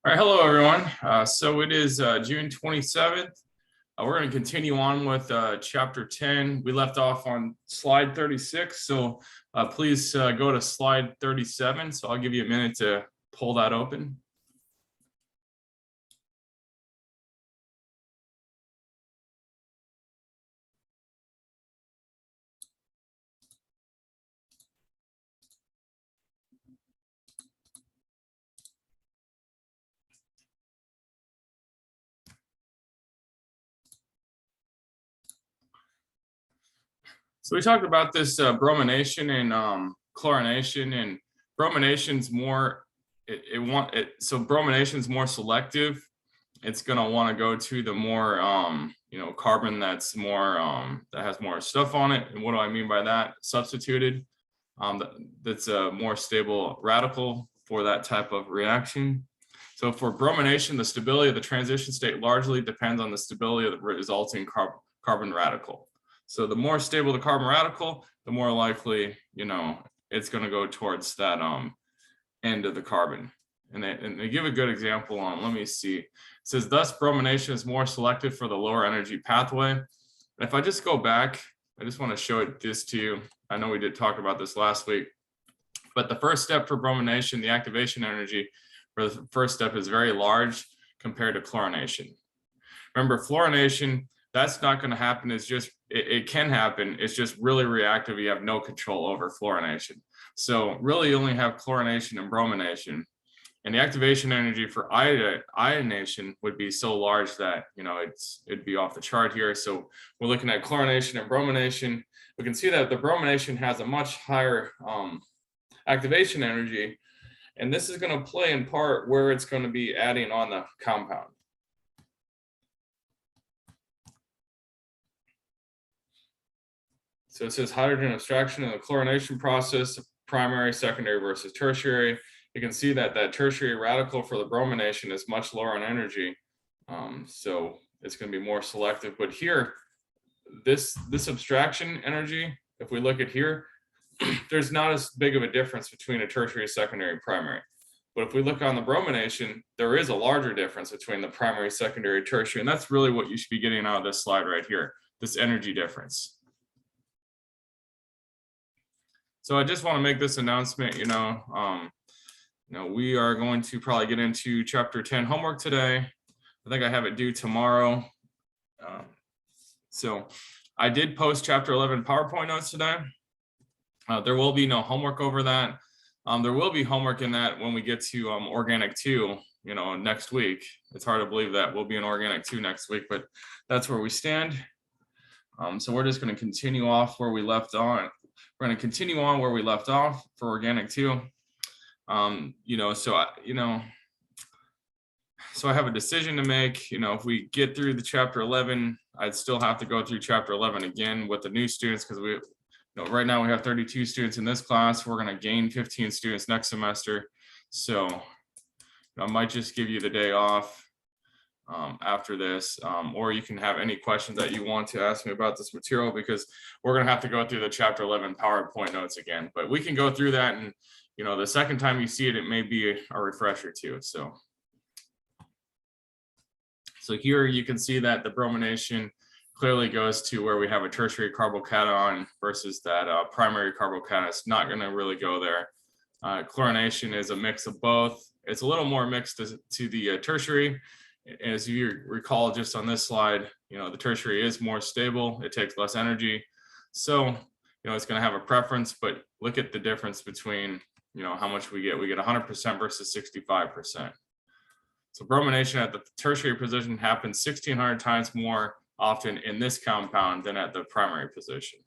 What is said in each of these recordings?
All right, hello everyone. So it is June 27th. We're going to continue on with chapter 10. We left off on slide 36, so please go to slide 37. So I'll give you a minute to pull that open. So we talked about this bromination and chlorination, and bromination's more so bromination's more selective. It's going to want to go to the more carbon that's more that has more stuff on it. And what do I mean by that? Substituted. That's a more stable radical for that type of reaction. So for bromination, the stability of the transition state largely depends on the stability of the resulting carbon radical. So the more stable the carbon radical, the more likely, it's going to go towards that end of the carbon. And they give a good example on, let me see. It says, thus bromination is more selective for the lower energy pathway. And if I just go back, I just want to show this to you. I know we did talk about this last week, but the first step for bromination, the activation energy for the first step is very large compared to chlorination. Remember, fluorination, that's not going to happen. It's just, it can happen. It's just really reactive. You have no control over fluorination. So really you only have chlorination and bromination. And the activation energy for ionation would be so large that, it'd be off the chart here. So we're looking at chlorination and bromination. We can see that the bromination has a much higher activation energy. And this is going to play in part where it's going to be adding on the compound. So it says hydrogen abstraction in the chlorination process, primary, secondary versus tertiary. You can see that tertiary radical for the bromination is much lower in energy. So it's going to be more selective. But here, this abstraction energy, if we look at here, there's not as big of a difference between a tertiary, secondary, primary. But if we look on the bromination, there is a larger difference between the primary, secondary, tertiary. And that's really what you should be getting out of this slide right here, this energy difference. So I just want to make this announcement, we are going to probably get into chapter 10 homework today. I think I have it due tomorrow. So I did post chapter 11 PowerPoint notes today. There will be no homework over that. There will be homework in that when we get to Organic 2, next week. It's hard to believe that we'll be in Organic 2 next week, but that's where we stand. So we're just going to continue off where we left on. We're going to continue on where we left off for Organic 2. So I have a decision to make. If we get through the chapter 11, I'd still have to go through chapter 11 again with the new students, because right now we have 32 students in this class. We're going to gain 15 students next semester. So I might just give you the day off after this, or you can have any questions that you want to ask me about this material, because we're going to have to go through the chapter 11 PowerPoint notes again. But we can go through that, and the second time you see it, it may be a refresher too. So here you can see that the bromination clearly goes to where we have a tertiary carbocation versus that primary carbocation. It's not going to really go there. Chlorination is a mix of both. It's a little more mixed to the tertiary. As you recall, just on this slide, the tertiary is more stable. It takes less energy. So, it's going to have a preference, but look at the difference between, how much we get. We get 100% versus 65%. So bromination at the tertiary position happens 1,600 times more often in this compound than at the primary position.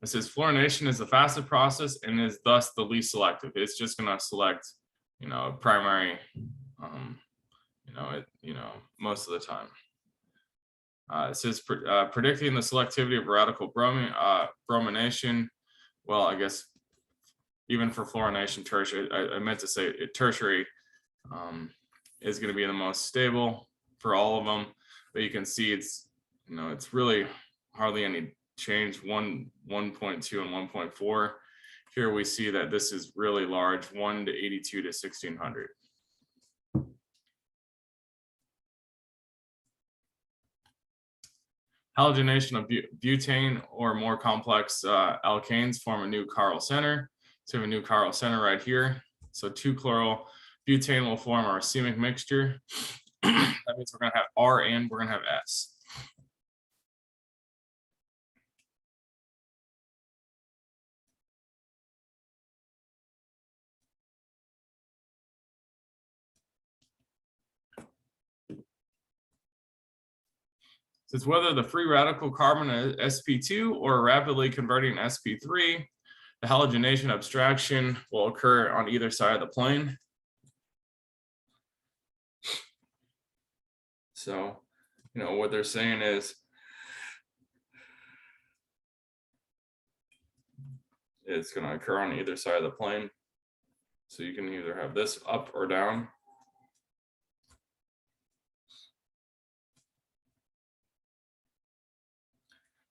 It says fluorination is the fastest process and is thus the least selective. It's just going to select, primary, most of the time. It says predicting the selectivity of radical bromination. Well, I guess even for fluorination, tertiary, I meant to say tertiary is going to be the most stable for all of them. But you can see it's really hardly any change, 1.2 and 1.4. here we see that this is really large, 1 to 82 to 1600. Halogenation of butane or more complex alkanes form a new chiral center. So we have a new chiral center right here. So 2-chloryl butane will form our racemic mixture. That means we're going to have R and we're going to have S. Since whether the free radical carbon is sp2 or rapidly converting sp3, the halogenation abstraction will occur on either side of the plane. So, you know, what they're saying is it's going to occur on either side of the plane. So you can either have this up or down.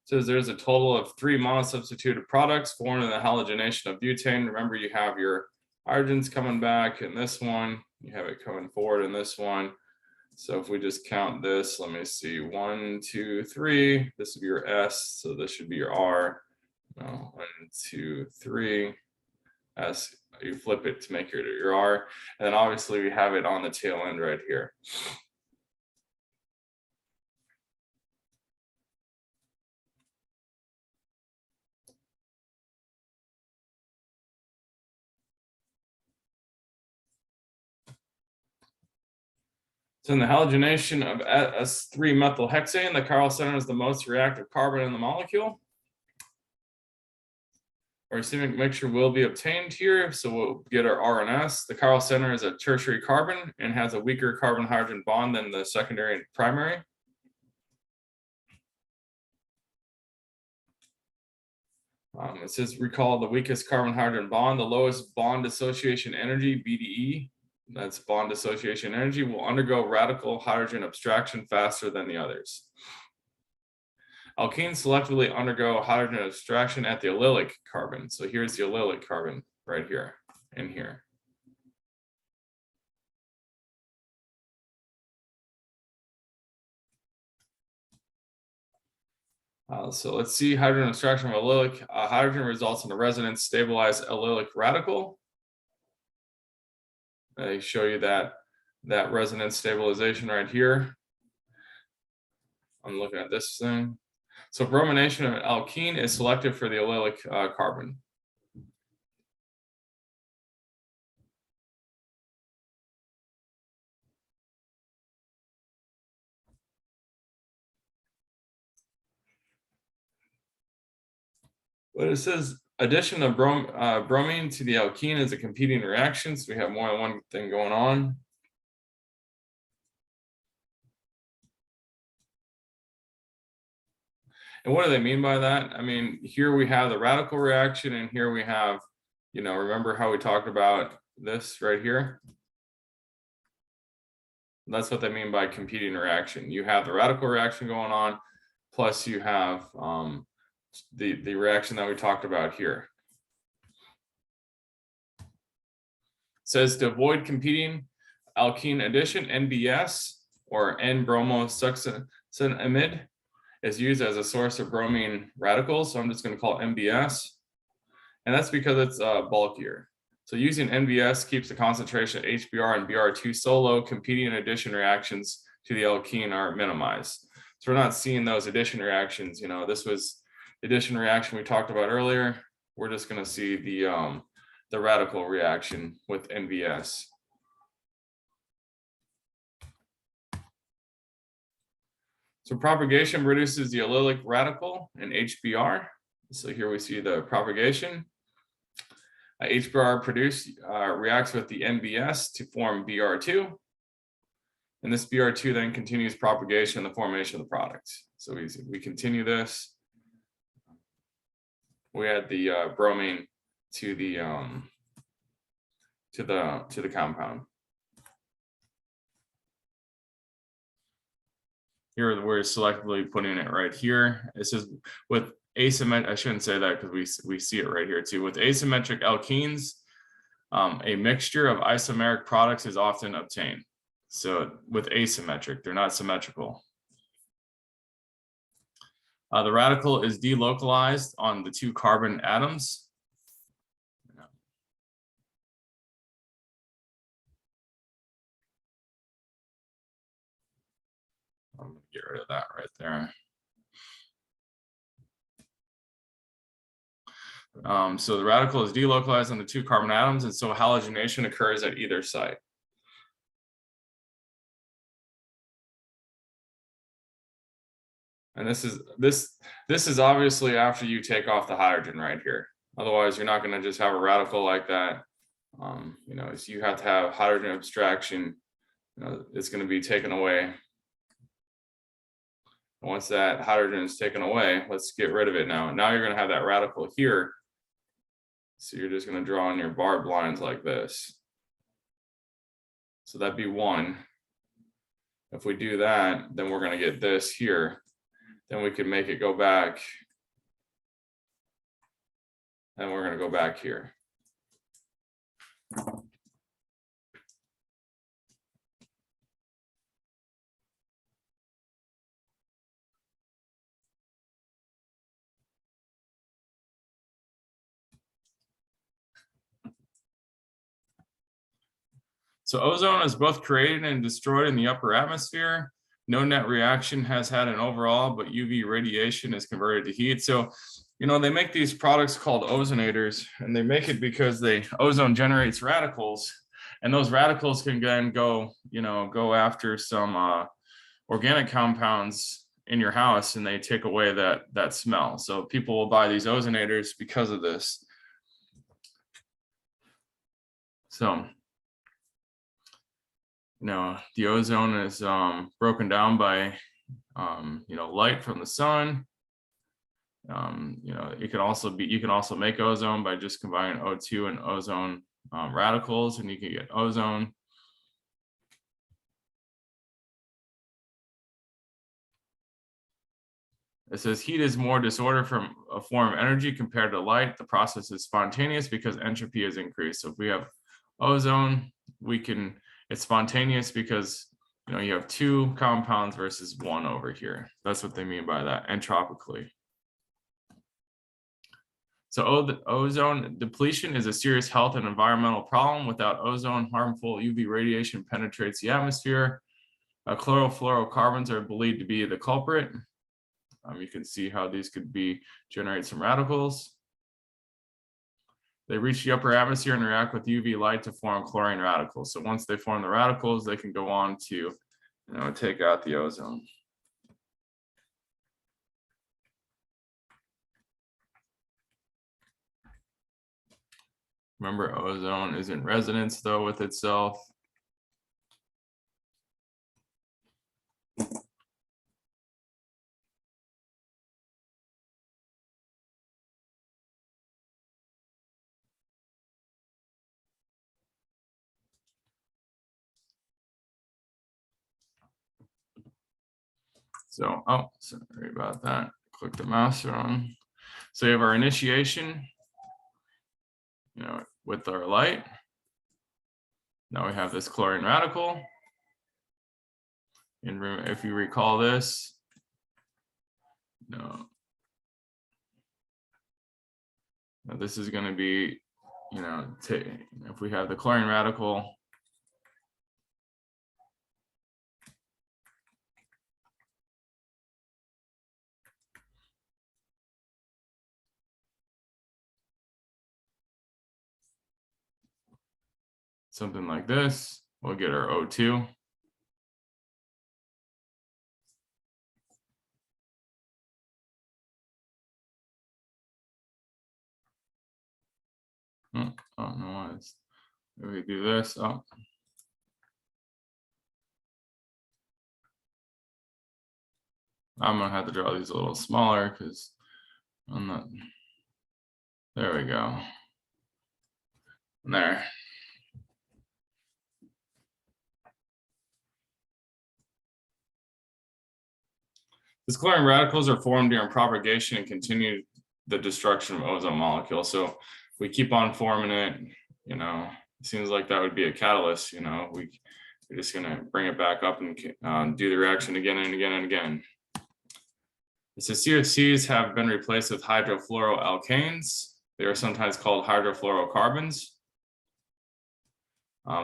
Says there's a total of 3 monosubstituted products formed in the halogenation of butane. Remember, you have your hydrogens coming back in this one, you have it coming forward in this one. So if we just count this, let me see, 1, 2, 3, this would be your S, so this should be your R. No, 1, 2, 3, S, you flip it to make your R, and then obviously we have it on the tail end right here. So in the halogenation of S3-methylhexane, the chiral center is the most reactive carbon in the molecule. Our racemic mixture will be obtained here, so we'll get our R and S. The chiral center is a tertiary carbon and has a weaker carbon-hydrogen bond than the secondary and primary. It says recall the weakest carbon-hydrogen bond, the lowest bond dissociation energy, BDE, that's bond dissociation energy, will undergo radical hydrogen abstraction faster than the others. Alkenes selectively undergo hydrogen abstraction at the allylic carbon. So here's the allylic carbon right here and here. So let's see hydrogen abstraction of allylic. Hydrogen results in a resonance stabilized allylic radical. They show you that resonance stabilization right here. I'm looking at this thing. So bromination of alkene is selective for the allylic carbon. But it says addition of bromine to the alkene is a competing reaction. So we have more than one thing going on. And what do they mean by that? I mean, here we have the radical reaction, and here we have, you know, remember how we talked about this right here? That's what they mean by competing reaction. You have the radical reaction going on, plus you have the reaction that we talked about here. It says to avoid competing alkene addition, NBS or N-bromosuccinimide is used as a source of bromine radicals. So I'm just going to call it NBS. And that's because it's bulkier. So using NBS keeps the concentration of HBr and Br2 so low, competing addition reactions to the alkene are minimized. So we're not seeing those addition reactions. You know, this was the addition reaction we talked about earlier. We're just going to see the radical reaction with NBS. So propagation produces the allylic radical and HBr. So here we see the propagation. HBr produced reacts with the NBS to form Br2. And this Br2 then continues propagation and the formation of the product. So we continue this. We add the bromine to the compound. Here we're selectively putting it right here. It says with asymmetric, I shouldn't say that because we see it right here too. With asymmetric alkenes, a mixture of isomeric products is often obtained. So with asymmetric, they're not symmetrical. The radical is delocalized on the 2 carbon atoms. I'm going to get rid of that right there. So the radical is delocalized on the 2 carbon atoms, and so halogenation occurs at either site. And this is obviously after you take off the hydrogen right here. Otherwise, you're not going to just have a radical like that. You know, so you have to have hydrogen abstraction. You know, it's going to be taken away. Once that hydrogen is taken away, let's get rid of it now. Now you're going to have that radical here. So you're just going to draw in your barbed lines like this. So that'd be 1. If we do that, then we're going to get this here. Then we can make it go back. And we're going to go back here. So ozone is both created and destroyed in the upper atmosphere. No net reaction has had an overall, but UV radiation is converted to heat. So, you know, they make these products called ozonators, and they make it because ozone generates radicals, and those radicals can then go, you know, go after some organic compounds in your house, and they take away that smell. So people will buy these ozonators because of this. So, you know, the ozone is broken down by, you know, light from the sun. You know, you can also make ozone by just combining O2 and ozone radicals, and you can get ozone. It says heat is more disorder from a form of energy compared to light. The process is spontaneous because entropy is increased. So if we have ozone, it's spontaneous because, you know, you have 2 compounds versus 1 over here. That's what they mean by that, entropically. So the ozone depletion is a serious health and environmental problem. Without ozone, harmful UV radiation penetrates the atmosphere. Chlorofluorocarbons are believed to be the culprit. You can see how these could generate some radicals. They reach the upper atmosphere and react with UV light to form chlorine radicals. So once they form the radicals, they can go on to, you know, take out the ozone. Remember, ozone is in resonance though with itself. So, oh, sorry about that. Click the mouse wrong. So we have our initiation, you know, with our light. Now we have this chlorine radical. And if you recall this, no. Now this is going to be, you know, if we have the chlorine radical, something like this, we'll get our O2. Oh no, if we do this, oh. I'm gonna have to draw these a little smaller because I'm not, there we go. There. These chlorine radicals are formed during propagation and continue the destruction of ozone molecules. So we keep on forming it, you know, it seems like that would be a catalyst, you know, we're just gonna bring it back up and do the reaction again and again and again. So CFCs have been replaced with hydrofluoroalkanes. They are sometimes called hydrofluorocarbons.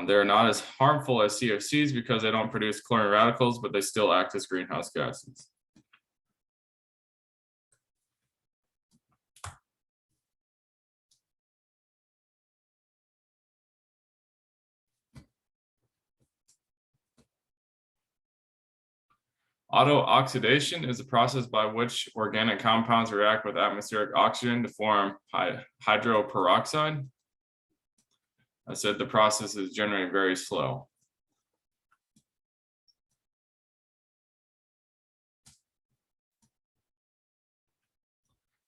They're not as harmful as CFCs because they don't produce chlorine radicals, but they still act as greenhouse gases. Autooxidation is a process by which organic compounds react with atmospheric oxygen to form hydroperoxide. I said the process is generally very slow.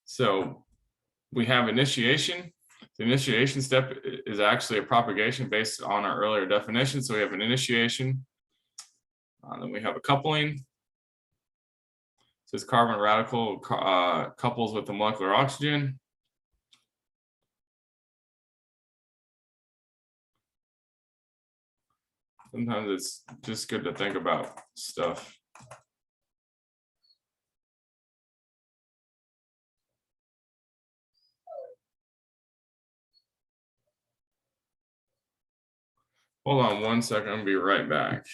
So we have initiation. The initiation step is actually a propagation based on our earlier definition. So we have an initiation, then we have a coupling. So this carbon radical couples with the molecular oxygen. Sometimes it's just good to think about stuff. Hold on one second, I'll be right back.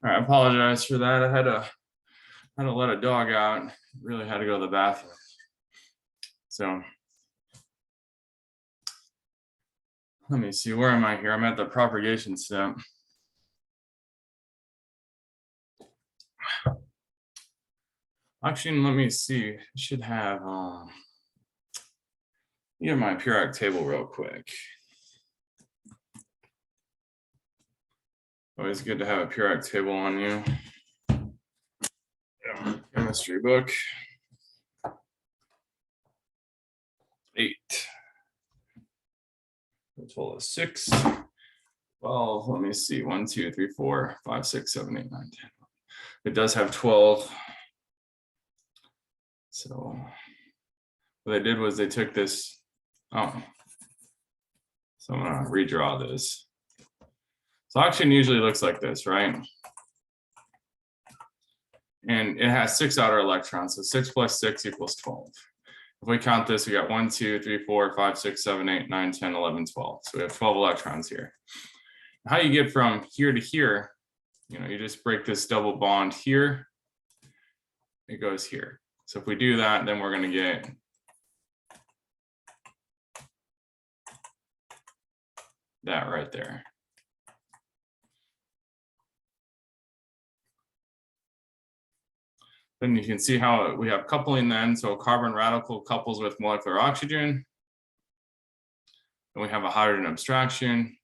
All right, I apologize for that. I had to let a dog out. Really had to go to the bathroom. So let me see, where am I here? I'm at the propagation step. Actually, let me see. I should have my periodic table real quick. Always good to have a periodic table on you. Chemistry book. 8. A total of 6. Well, let me see. 1, 2, 3, 4, 5, 6, 7, 8, 9, 10. It does have 12. So what they did was they took this. Oh, so I'm gonna redraw this. So oxygen usually looks like this, right? And it has 6 outer electrons. So 6 plus 6 equals 12. If we count this, we got 1, 2, 3, 4, 5, 6, 7, 8, 9, 10, 11, 12. So we have 12 electrons here. How you get from here to here, you know, you just break this double bond here. It goes here. So if we do that, then we're going to get that right there. Then you can see how we have coupling then. So a carbon radical couples with molecular oxygen. And we have a hydrogen abstraction.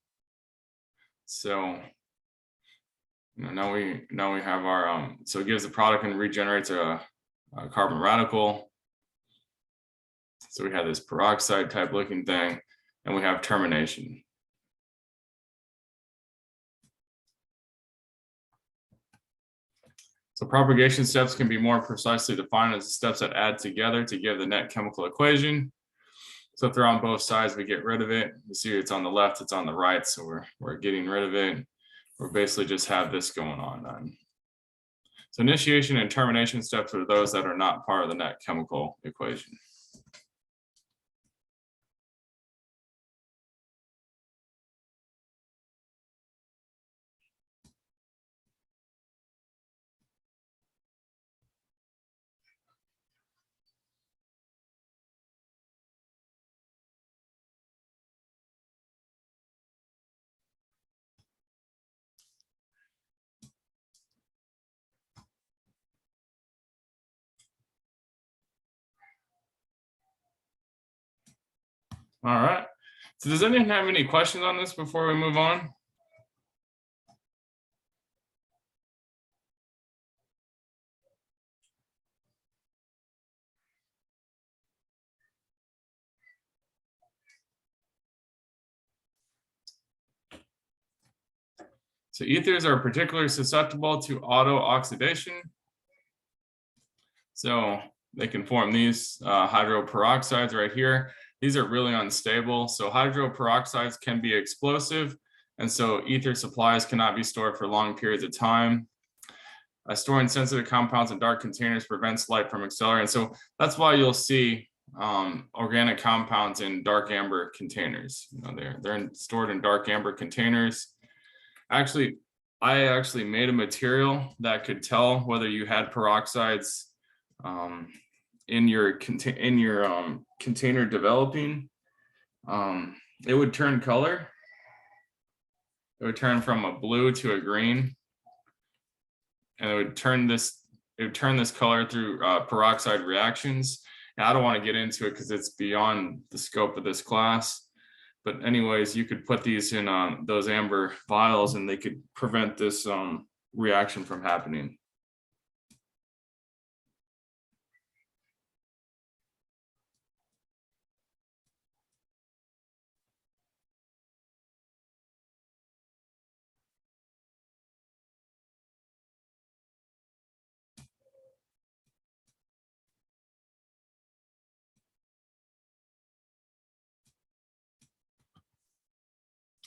So you know, now we have our so it gives the product and regenerates a carbon radical. So we have this peroxide type looking thing, and we have termination. So propagation steps can be more precisely defined as the steps that add together to give the net chemical equation. So if they're on both sides, we get rid of it. You see it's on the left, it's on the right, so we're getting rid of it. We basically just have this going on then. So initiation and termination steps are those that are not part of the net chemical equation. All right. So does anyone have any questions on this before we move on? So ethers are particularly susceptible to auto-oxidation. So they can form these hydroperoxides right here. These are really unstable. So hydroperoxides can be explosive. And so ether supplies cannot be stored for long periods of time. Storing sensitive compounds in dark containers prevents light from accelerating. So that's why you'll see organic compounds in dark amber containers. You know, they're stored in dark amber containers. Actually, I actually made a material that could tell whether you had peroxides in your container developing. It would turn color. It would turn from a blue to a green, and it would turn this color through peroxide reactions. And I don't want to get into it because it's beyond the scope of this class. But anyways, you could put these in those amber vials and they could prevent this reaction from happening.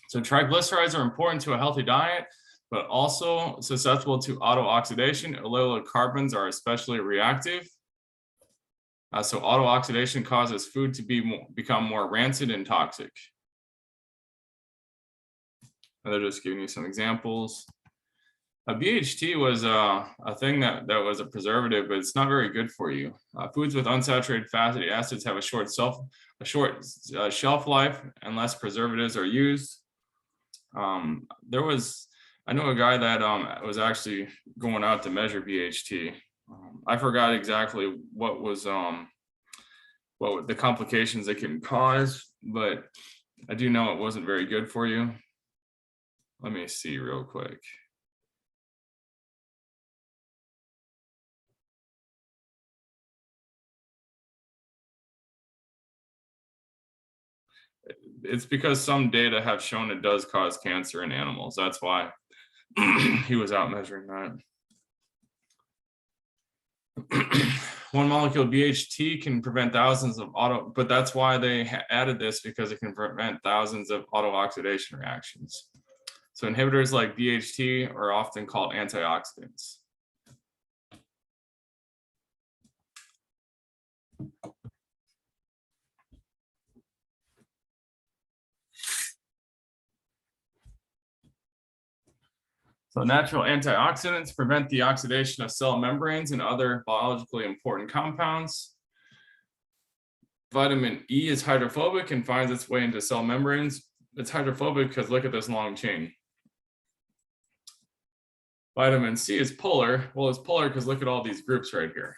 So triglycerides are important to a healthy diet, but also susceptible to auto-oxidation. Allylic carbons are especially reactive. So auto-oxidation causes food to become more rancid and toxic. And they're just giving you some examples. BHT was a thing that was a preservative, but it's not very good for you. Foods with unsaturated fatty acids have a short shelf life unless preservatives are used. I know a guy that was actually going out to measure BHT. I forgot exactly what the complications it can cause, but I do know it wasn't very good for you. Let me see real quick. It's because some data have shown it does cause cancer in animals. That's why he was out measuring that. One molecule BHT can prevent thousands of but that's why they added this, because it can prevent thousands of auto-oxidation reactions. So inhibitors like BHT are often called antioxidants. So natural antioxidants prevent the oxidation of cell membranes and other biologically important compounds. Vitamin E is hydrophobic and finds its way into cell membranes. It's hydrophobic because look at this long chain. Vitamin C is polar. Well, it's polar because look at all these groups right here.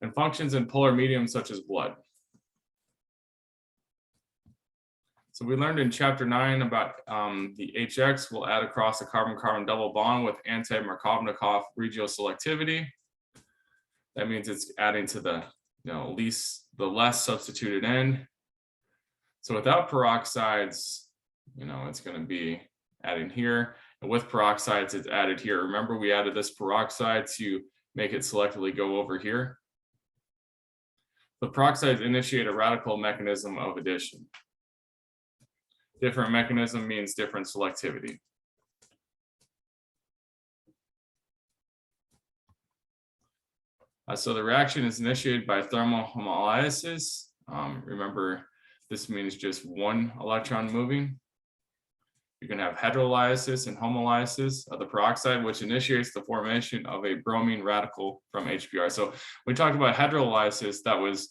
And functions in polar mediums such as blood. So we learned in chapter 9 about the HX will add across a carbon-carbon double bond with anti-Markovnikov regioselectivity. That means it's adding to the less substituted end. So without peroxides, it's going to be adding here, and with peroxides, it's added here. Remember, we added this peroxide to make it selectively go over here. The peroxides initiate a radical mechanism of addition. Different mechanism means different selectivity. So the reaction is initiated by thermal homolysis. Remember, this means just one electron moving. You can have heterolysis and homolysis of the peroxide, which initiates the formation of a bromine radical from HBr. So we talked about heterolysis, that was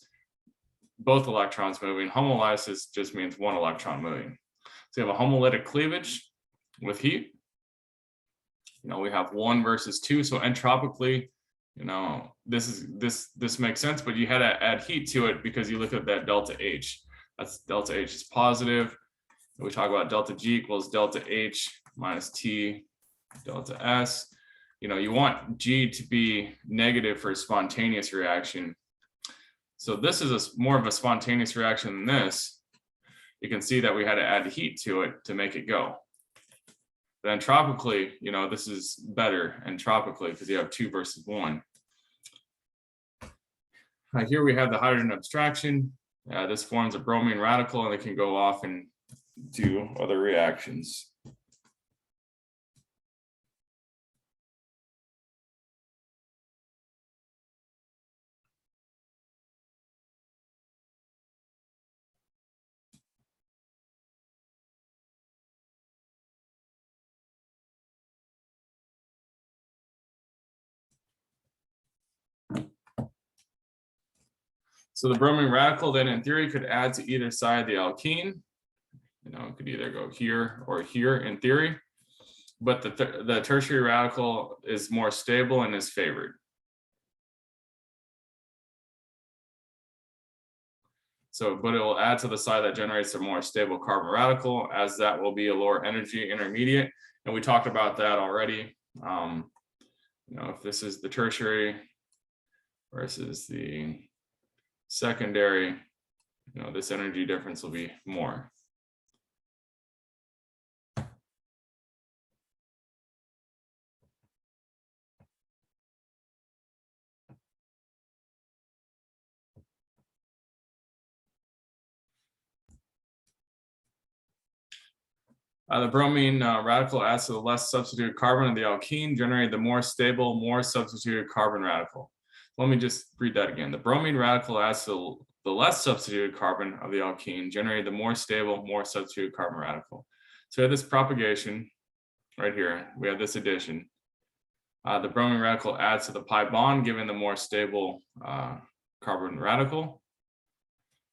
both electrons moving. Homolysis just means one electron moving. So you have a homolytic cleavage with heat. We have 1 versus 2. So entropically, you know, this makes sense, but you had to add heat to it because you look at that delta H. That's delta H is positive. We talk about delta G equals delta H minus T delta S. You know, you want G to be negative for a spontaneous reaction. So this is more of a spontaneous reaction than this. You can see that we had to add heat to it to make it go. But entropically, you know, this is better entropically because you have 2 versus 1. Here we have the hydrogen abstraction. This forms a bromine radical and it can go off and do other reactions. So the bromine radical then in theory could add to either side of the alkene. You know, it could either go here or here in theory, but the tertiary radical is more stable and is favored. So, but it will add to the side that generates a more stable carbon radical, as that will be a lower energy intermediate. And we talked about that already. You know, if this is the tertiary versus the secondary, you know, this energy difference will be more. The bromine radical adds to the less substituted carbon of the alkene, generating the more stable, more substituted carbon radical. Let me just read that again. The bromine radical adds to the less substituted carbon of the alkene, generating the more stable, more substituted carbon radical. So we have this propagation right here. We have this addition. The bromine radical adds to the pi bond, giving the more stable carbon radical.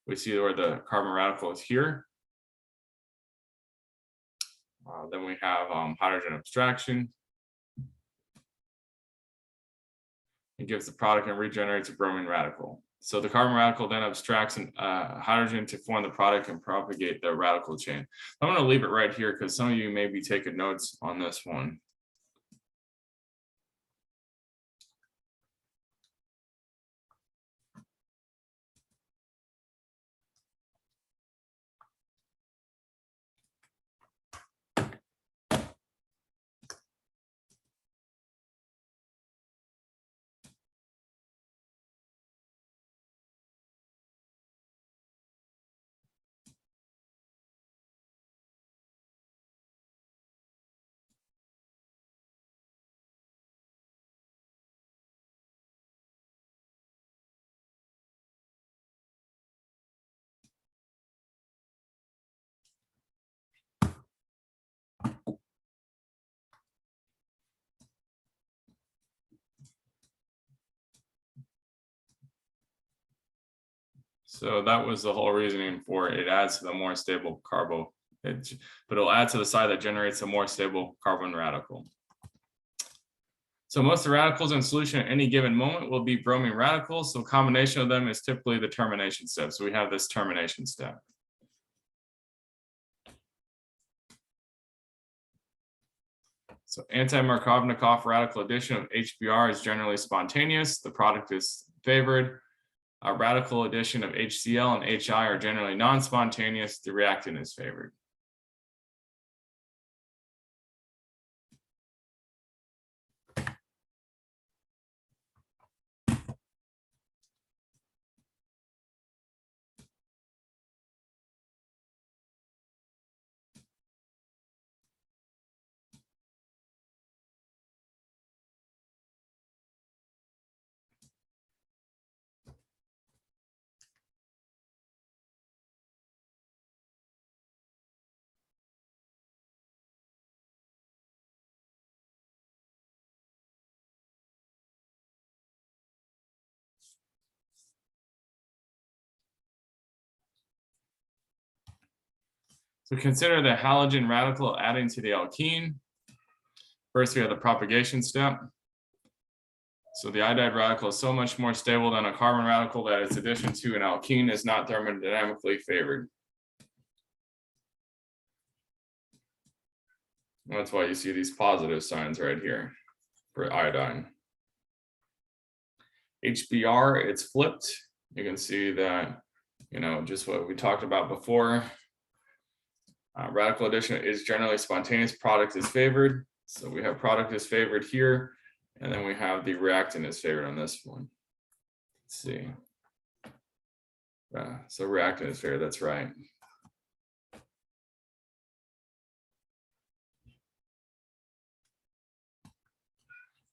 We see where the carbon radical is here. Then we have hydrogen abstraction. It gives the product and regenerates a bromine radical. So the carbon radical then abstracts hydrogen to form the product and propagate the radical chain. I'm going to leave it right here because some of you may be taking notes on this one. So that was the whole reasoning for it. It adds to the more stable carbo, but it'll add to the side that generates a more stable carbon radical. So most of the radicals in solution at any given moment will be bromine radicals. So a combination of them is typically the termination step. So we have this termination step. So anti-Markovnikov radical addition of HBr is generally spontaneous. The product is favored. A radical addition of HCl and HI are generally non-spontaneous. The reactant is favored. So consider the halogen radical adding to the alkene. First, we have the propagation step. So the iodide radical is so much more stable than a carbon radical that its addition to an alkene is not thermodynamically favored. That's why you see these positive signs right here for iodine. HBr, it's flipped. You can see that, just what we talked about before. Radical addition is generally spontaneous, product is favored. So we have product is favored here, and then we have the reactant is favored on this one. Let's see. So reactant is favored, that's right.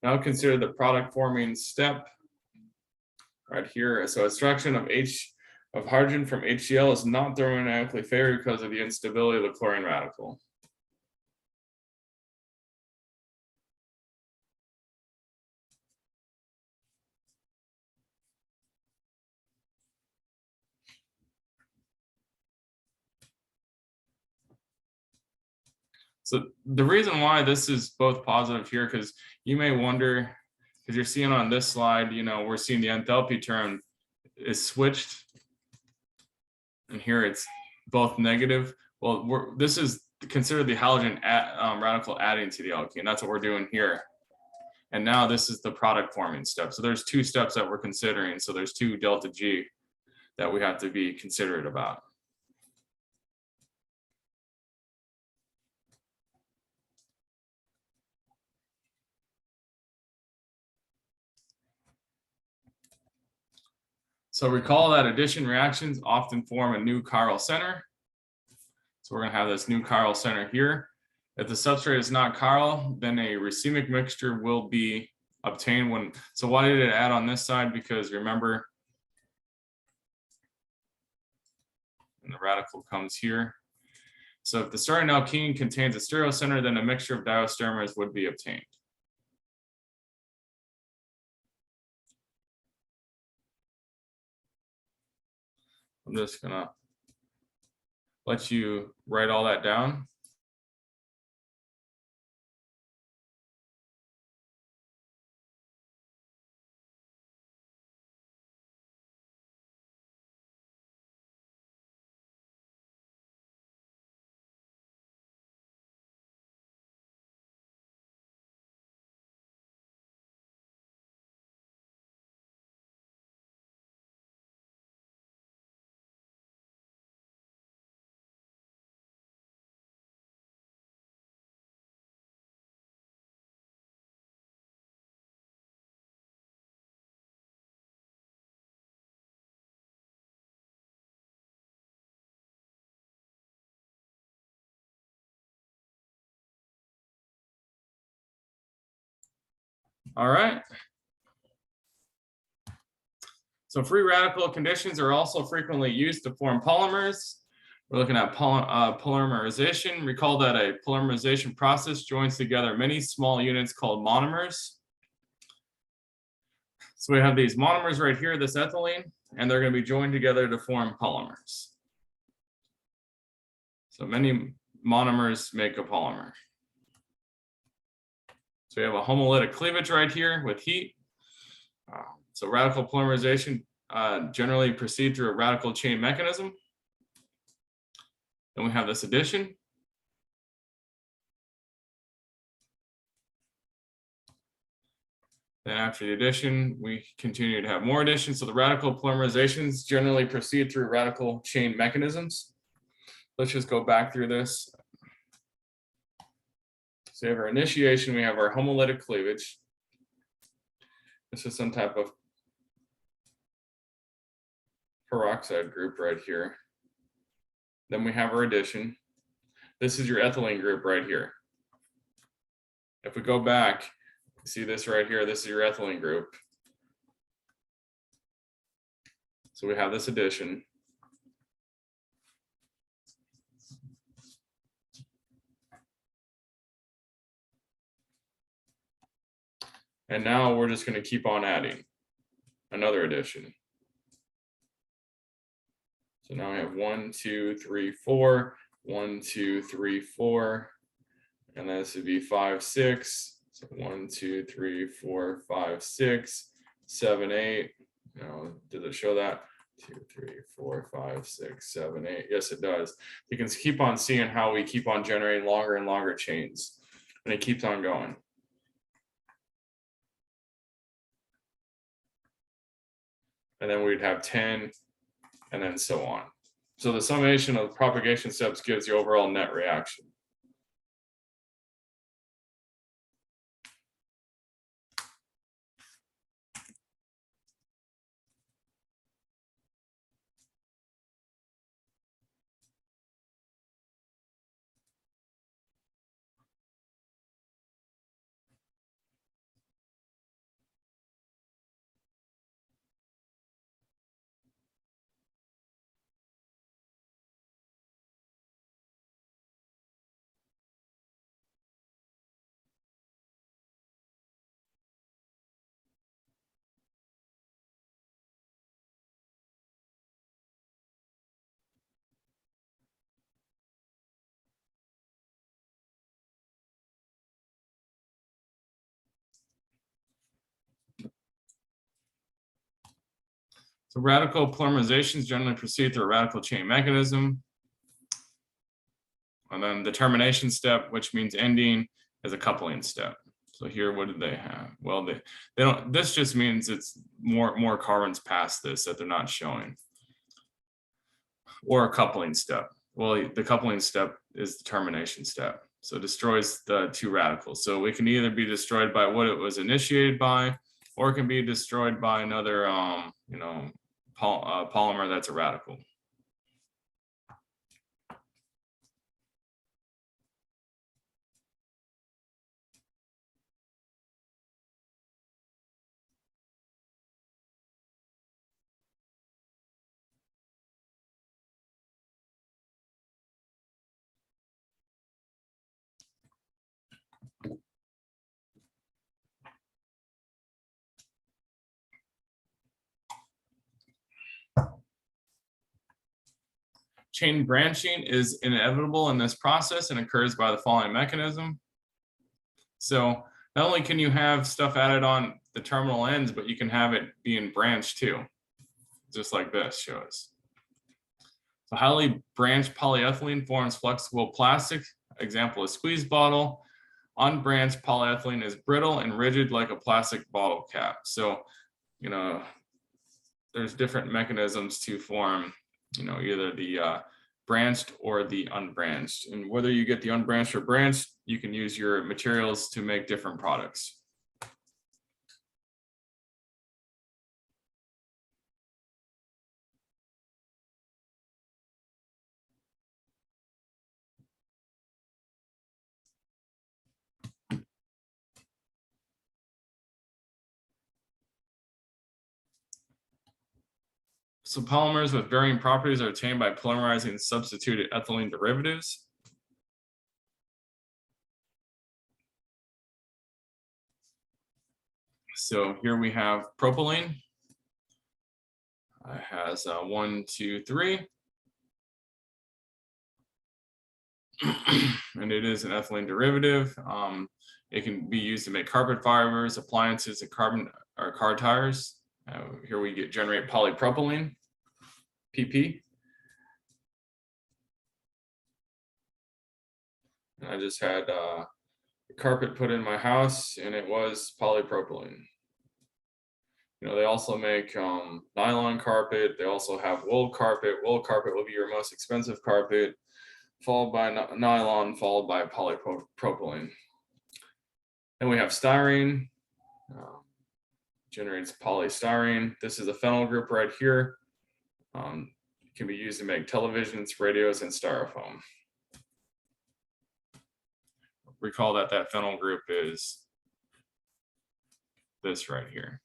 Now consider the product forming step right here. So extraction of hydrogen from HCl is not thermodynamically favored because of the instability of the chlorine radical. So the reason why this is both positive here, because you may wonder, because you're seeing on this slide, we're seeing the enthalpy term is switched. And here it's both negative. Well, this is considered the halogen radical adding to the alkene. That's what we're doing here. And now this is the product forming step. So there's two steps that we're considering. So there's two delta G that we have to be considerate about. So recall that addition reactions often form a new chiral center. So we're going to have this new chiral center here. If the substrate is not chiral, then a racemic mixture will be obtained when. So why did it add on this side? Because remember, and the radical comes here. So if the starting alkene contains a stereocenter, then a mixture of diastereomers would be obtained. I'm just gonna let you write all that down. All right. So free radical conditions are also frequently used to form polymers. We're looking at polymerization. Recall that a polymerization process joins together many small units called monomers. So we have these monomers right here, this ethylene, and they're going to be joined together to form polymers. So many monomers make a polymer. So we have a homolytic cleavage right here with heat. So radical polymerization generally proceed through a radical chain mechanism. Then we have this addition. Then after the addition, we continue to have more additions. So the radical polymerizations generally proceed through radical chain mechanisms. Let's just go back through this. So we have our initiation, we have our homolytic cleavage. This is some type of peroxide group right here. Then we have our addition. This is your ethylene group right here. If we go back, see this right here, this is your ethylene group. So we have this addition. And now we're just going to keep on adding another addition. So now I have 1, 2, 3, 4, 1, 2, 3, 4, and this would be 5, 6, So 1, 2, 3, 4, 5, 6, 7, 8. You know, does it show that? 2, 3, 4, 5, 6, 7, 8. Yes, it does. You can keep on seeing how we keep on generating longer and longer chains, and it keeps on going. And then we'd have 10, and then so on. So the summation of propagation steps gives the overall net reaction. So radical polymerizations generally proceed through a radical chain mechanism. And then the termination step, which means ending, is a coupling step. So here, what did they have? Well, they don't, this just means it's more carbons past this that they're not showing. Or a coupling step. Well, the coupling step is the termination step. So it destroys the two radicals. So it can either be destroyed by what it was initiated by, or it can be destroyed by another, you know, polymer that's a radical. Chain branching is inevitable in this process and occurs by the following mechanism. So not only can you have stuff added on the terminal ends, but you can have it being branched too, just like this shows. So highly branched polyethylene forms flexible plastic. Example, a squeeze bottle. Unbranched polyethylene is brittle and rigid like a plastic bottle cap. So, you know, there's different mechanisms to form, you know, either the branched or the unbranched. And whether you get the unbranched or branched, you can use your materials to make different products. So polymers with varying properties are obtained by polymerizing substituted ethylene derivatives. So here we have propylene. It has 1, 2, 3. And it is an ethylene derivative. It can be used to make carpet fibers, appliances, and car tires. Here we generate polypropylene, PP. And I just had a carpet put in my house, and it was polypropylene. You know, they also make nylon carpet. They also have wool carpet. Wool carpet will be your most expensive carpet, followed by nylon, followed by polypropylene. Then we have styrene. Generates polystyrene. This is a phenyl group right here. It can be used to make televisions, radios, and styrofoam. Recall that that phenyl group is this right here.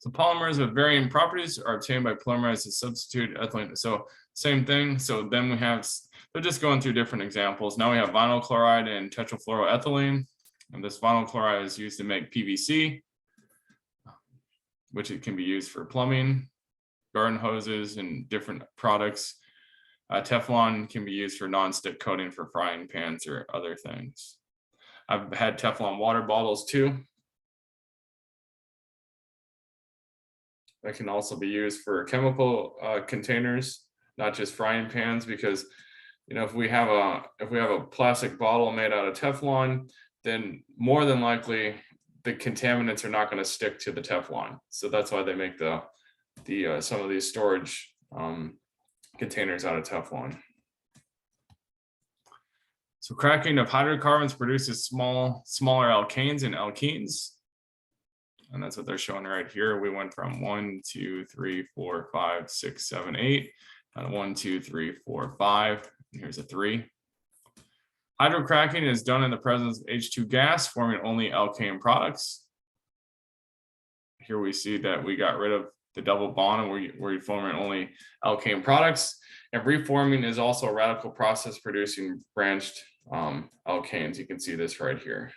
So polymers with varying properties are obtained by polymerizing substitute ethylene. So same thing. So then we have, they're just going through different examples. Now we have vinyl chloride and tetrafluoroethylene. And this vinyl chloride is used to make PVC, which it can be used for plumbing, garden hoses, and different products. Teflon can be used for non-stick coating for frying pans or other things. I've had Teflon water bottles too. That can also be used for chemical containers, not just frying pans, because if we have a plastic bottle made out of Teflon, then more than likely the contaminants are not going to stick to the Teflon. So that's why they make some of these storage containers out of Teflon. So cracking of hydrocarbons produces smaller alkanes and alkenes. And that's what they're showing right here. We went from 1, 2, 3, 4, 5, 6, 7, 8, and 1, 2, 3, 4, 5. And here's a 3. Hydrocracking is done in the presence of H2 gas, forming only alkane products. Here we see that we got rid of the double bond and we're forming only alkane products. And reforming is also a radical process producing branched alkanes. You can see this right here.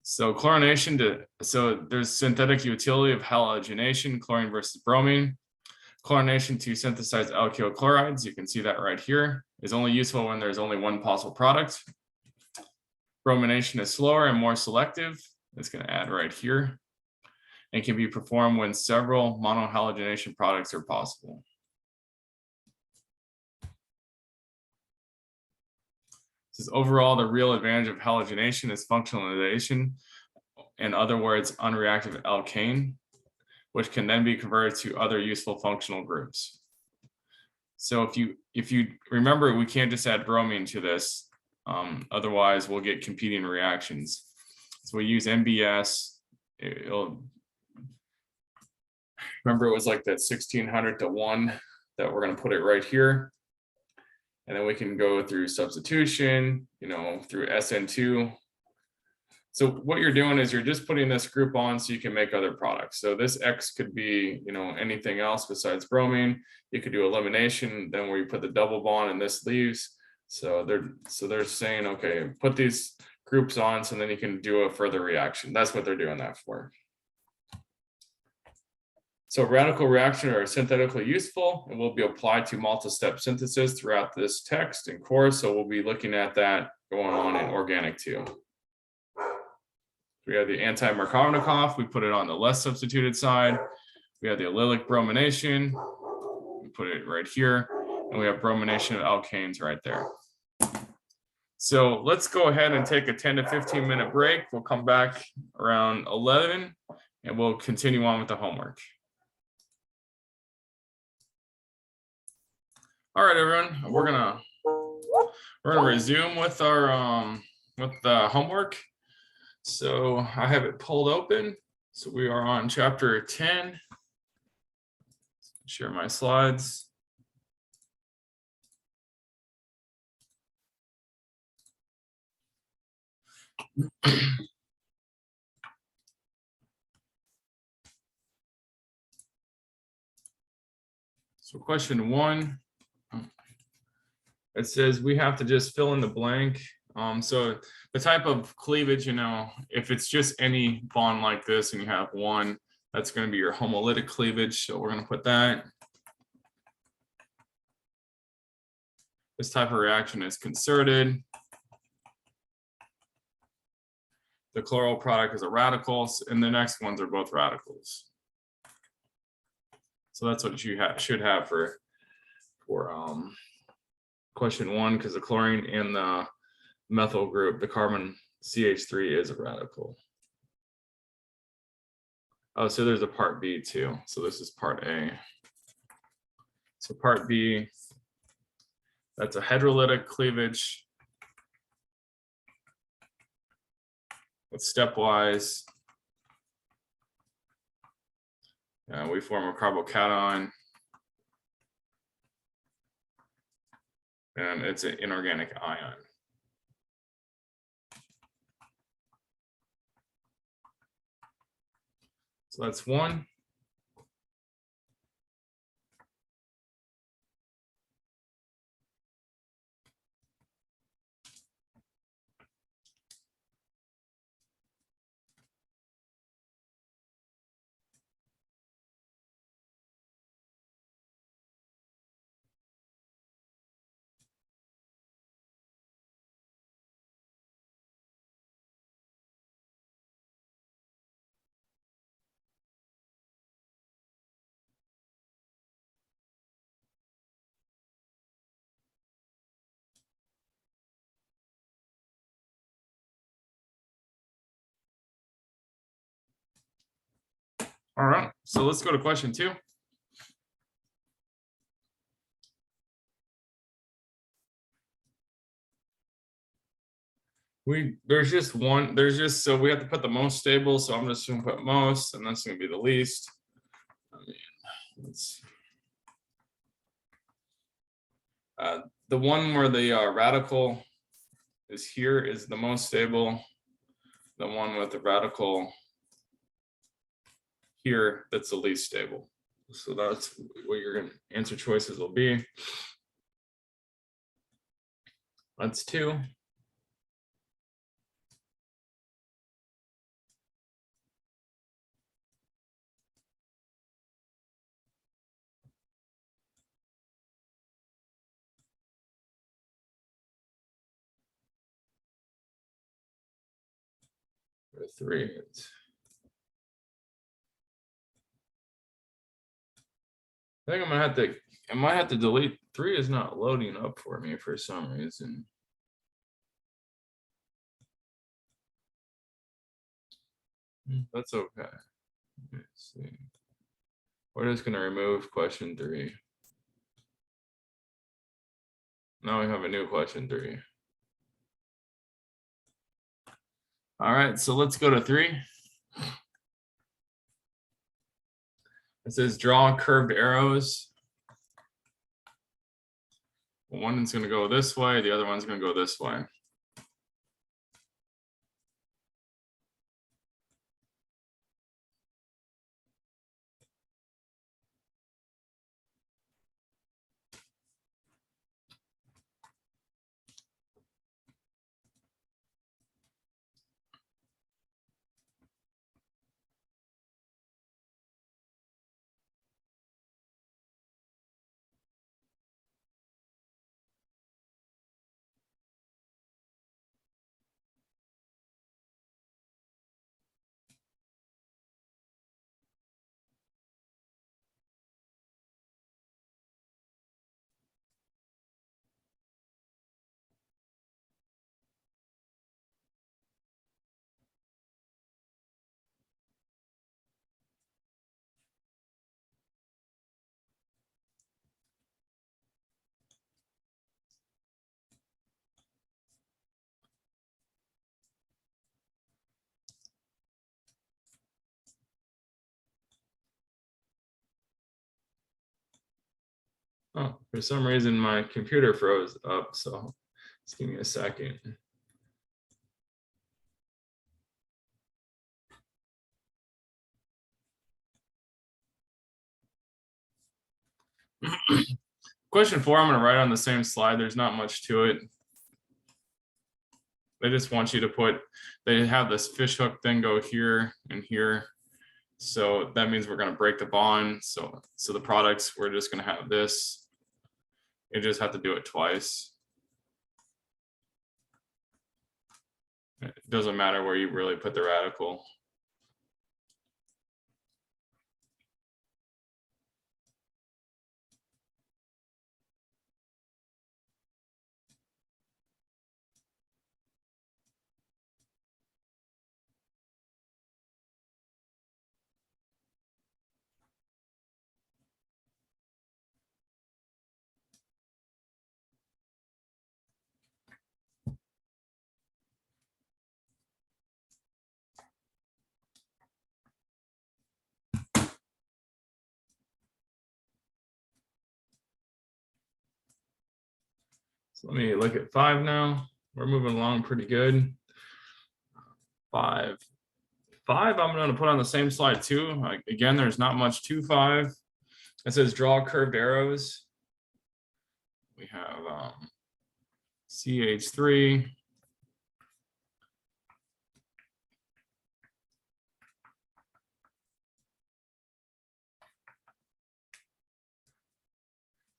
So chlorination, so there's synthetic utility of halogenation, chlorine versus bromine. Chlorination to synthesize alkyl chlorides, you can see that right here, is only useful when there's only one possible product. Bromination is slower and more selective. It's going to add right here. And can be performed when several monohalogenation products are possible. This is overall the real advantage of halogenation is functionalization. In other words, unreactive alkane, which can then be converted to other useful functional groups. So if you remember, we can't just add bromine to this, otherwise we'll get competing reactions. So we use NBS. Remember, it was like that 1600 to 1 that we're going to put it right here. And then we can go through substitution, through SN2. So what you're doing is you're just putting this group on so you can make other products. So this X could be, anything else besides bromine. You could do elimination, then where you put the double bond and this leaves. So they're saying, okay, put these groups on so then you can do a further reaction. That's what they're doing that for. So radical reactions are synthetically useful and will be applied to multi-step synthesis throughout this text and course. So we'll be looking at that going on in organic too. We have the anti-Markovnikov. We put it on the less substituted side. We have the allylic bromination. We put it right here. And we have bromination of alkanes right there. So let's go ahead and take a 10 to 15 minute break. We'll come back around 11 and we'll continue on with the homework. All right, everyone, we're gonna resume with our with the homework. So I have it pulled open. So we are on chapter 10. Share my slides. So question 1. It says we have to just fill in the blank. So the type of cleavage, if it's just any bond like this and you have one, that's going to be your homolytic cleavage. So we're going to put that. This type of reaction is concerted. The chloral product is a radical, and the next ones are both radicals. So that's what you should have for question 1, because the chlorine and the methyl group, the carbon CH3 is a radical. Oh, so there's a part B too. So this is part A. So part B, that's a hydrolytic cleavage with stepwise. We form a carbocation. And it's an inorganic ion. So that's 1. All right, so let's go to question 2. There's just one, so we have to put the most stable, so I'm just gonna put most, and that's gonna be the least. I mean, let's, the one where the radical is here is the most stable. The one with the radical here, that's the least stable. So that's what your answer choices will be. That's 2. For 3, I think I might have to delete. 3 is not loading up for me for some reason. That's okay. Let's see. We're just gonna remove question 3. Now we have a new question 3. All right, so let's go to 3. It says draw curved arrows. One is going to go this way, the other one's going to go this way. Oh, for some reason my computer froze up, so just give me a second. Question 4, I'm going to write on the same slide. There's not much to it. They just want you to put, they have this fish hook thing go here and here. So that means we're going to break the bond. So the products, we're just going to have this. You just have to do it twice. It doesn't matter where you really put the radical. So let me look at 5 now. We're moving along pretty good. 5, I'm going to put on the same slide too. Again, there's not much to 5. It says draw curved arrows. We have CH3.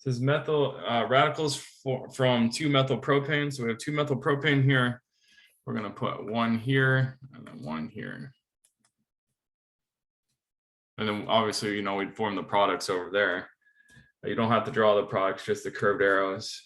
It says methyl radicals from 2-methylpropane. So we have 2-methylpropane here. We're going to put 1 here and then 1 here. And then obviously, you know, we'd form the products over there. You don't have to draw the products, just the curved arrows.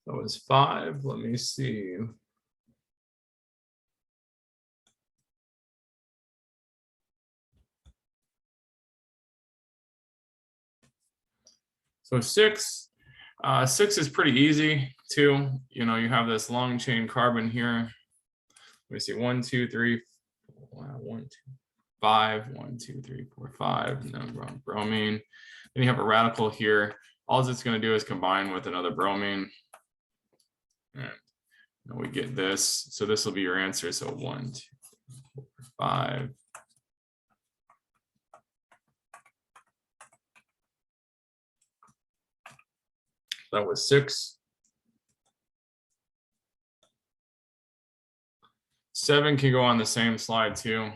That was 5. Let me see. So 6. 6 is pretty easy too. You know, you have this long chain carbon here. Let me see. 1, 2, 3, 4, 1, 2, 5. 1, 2, 3, 4, 5. And then bromine. Then you have a radical here. All it's going to do is combine with another bromine. And we get this. So this will be your answer. So 1, 2, 4, 5. That was 6. 7 can go on the same slide too.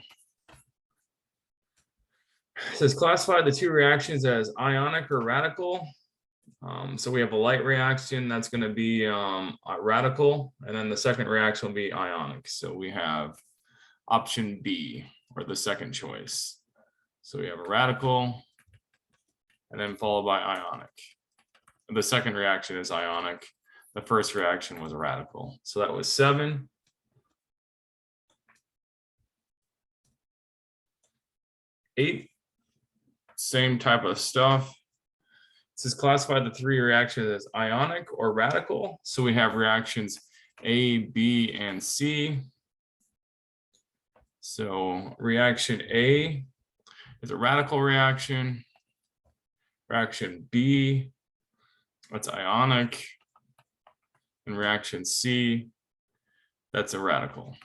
It says classify the two reactions as ionic or radical. So we have a light reaction that's going to be a radical, and then the second reaction will be ionic. So we have option B, or the second choice. So we have a radical, and then followed by ionic. The second reaction is ionic. The first reaction was a radical. So that was 7. 8, same type of stuff. It says classify the three reactions as ionic or radical. So we have reactions A, B, and C. So reaction A is a radical reaction. Reaction B, that's ionic. And reaction C, that's a radical.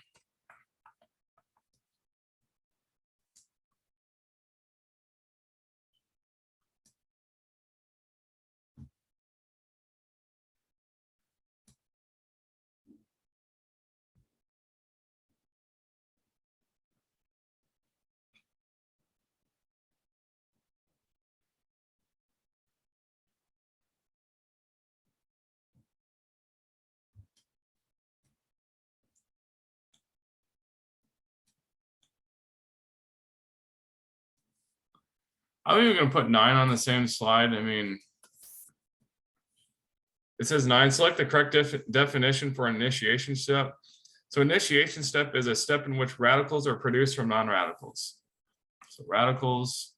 I'm even going to put 9 on the same slide. I mean, it says 9, select the correct definition for an initiation step. So initiation step is a step in which radicals are produced from non-radicals. So radicals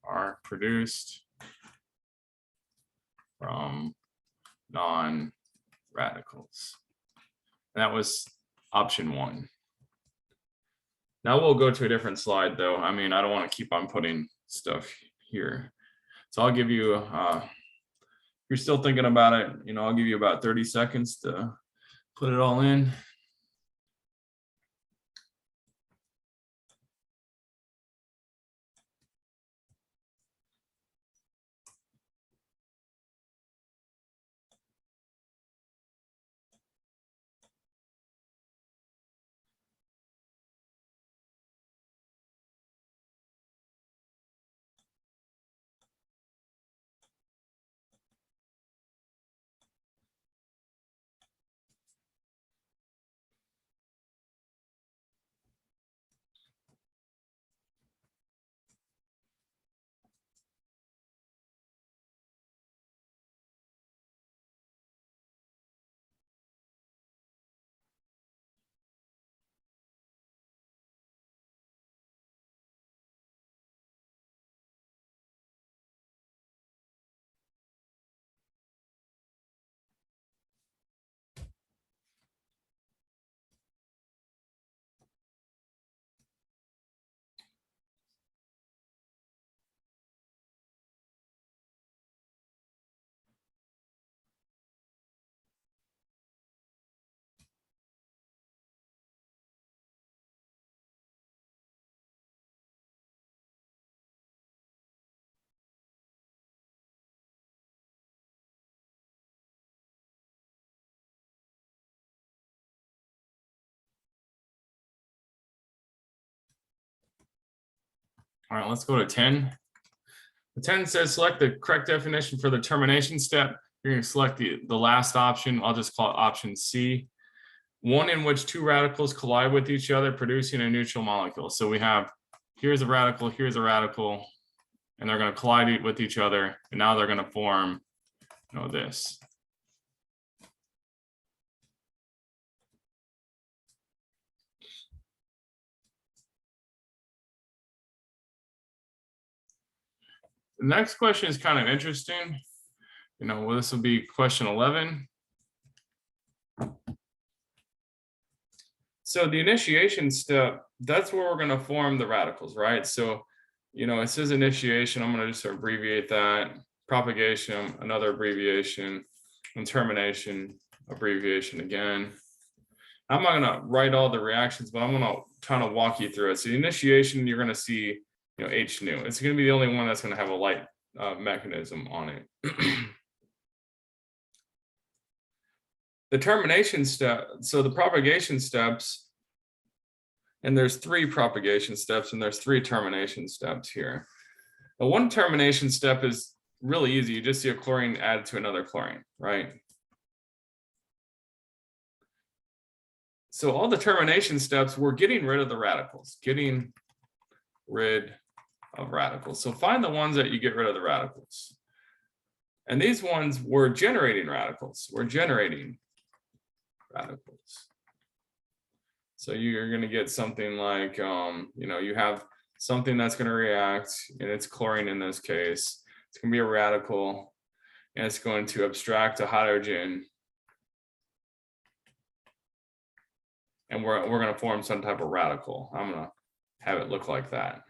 are produced from non-radicals. That was option 1. Now we'll go to a different slide though. I mean, I don't want to keep on putting stuff here. So I'll give you, if you're still thinking about it, you know, I'll give you about 30 seconds to put it all in. All right, let's go to 10. The 10 says select the correct definition for the termination step. You're going to select the last option. I'll just call it option C. One in which two radicals collide with each other, producing a neutral molecule. So we have, here's a radical, and they're going to collide with each other, and now they're going to form, this. The next question is kind of interesting. This will be question 11. So the initiation step, that's where we're going to form the radicals, right? So, it says initiation. I'm going to just abbreviate that. Propagation, another abbreviation, and termination, abbreviation again. I'm not going to write all the reactions, but I'm going to kind of walk you through it. So the initiation, you're going to see, H nu. It's going to be the only one that's going to have a light mechanism on it. The termination step, so the propagation steps, and there's 3 propagation steps and there's 3 termination steps here. The one termination step is really easy. You just see a chlorine added to another chlorine, right? So all the termination steps, we're getting rid of the radicals, So find the ones that you get rid of the radicals. And these ones, we're generating radicals. So you're going to get something like, you have something that's going to react, and it's chlorine in this case. It's going to be a radical, and it's going to abstract a hydrogen. And we're going to form some type of radical. I'm going to have it look like that.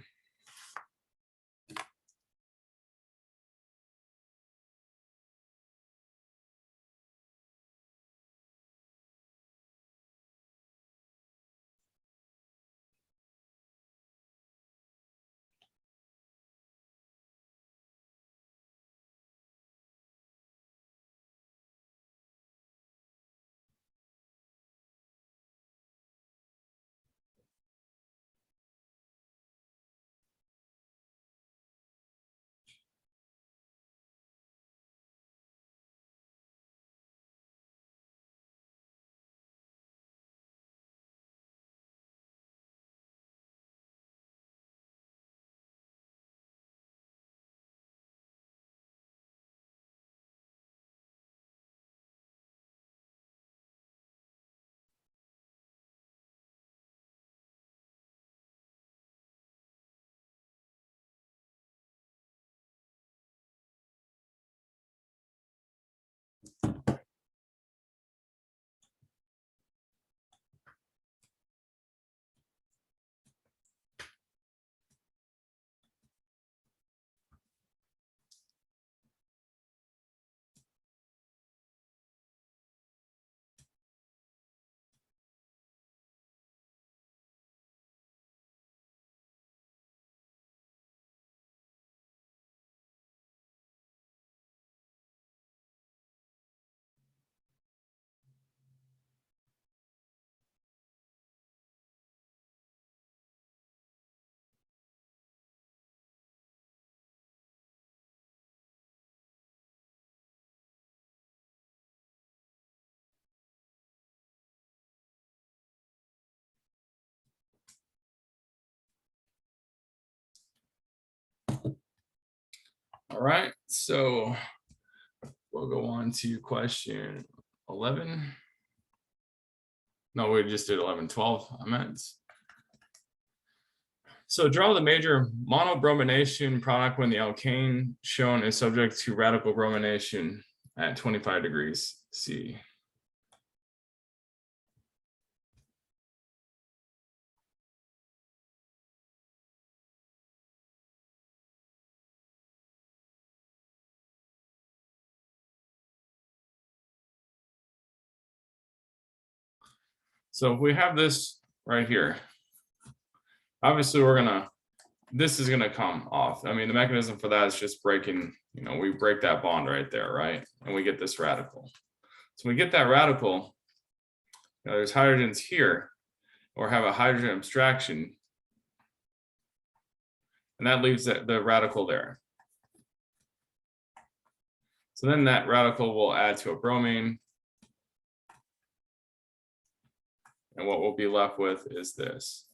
All right, so we'll go on to question 11. No, we just did 11, 12, I meant. So draw the major monobromination product when the alkane shown is subject to radical bromination at 25 degrees C. So if we have this right here, obviously this is gonna come off. I mean, the mechanism for that is just breaking, we break that bond right there, right? And we get this radical. So we get that radical, there's hydrogens here, or have a hydrogen abstraction, and that leaves the radical there. So then that radical will add to a bromine, and what we'll be left with is this.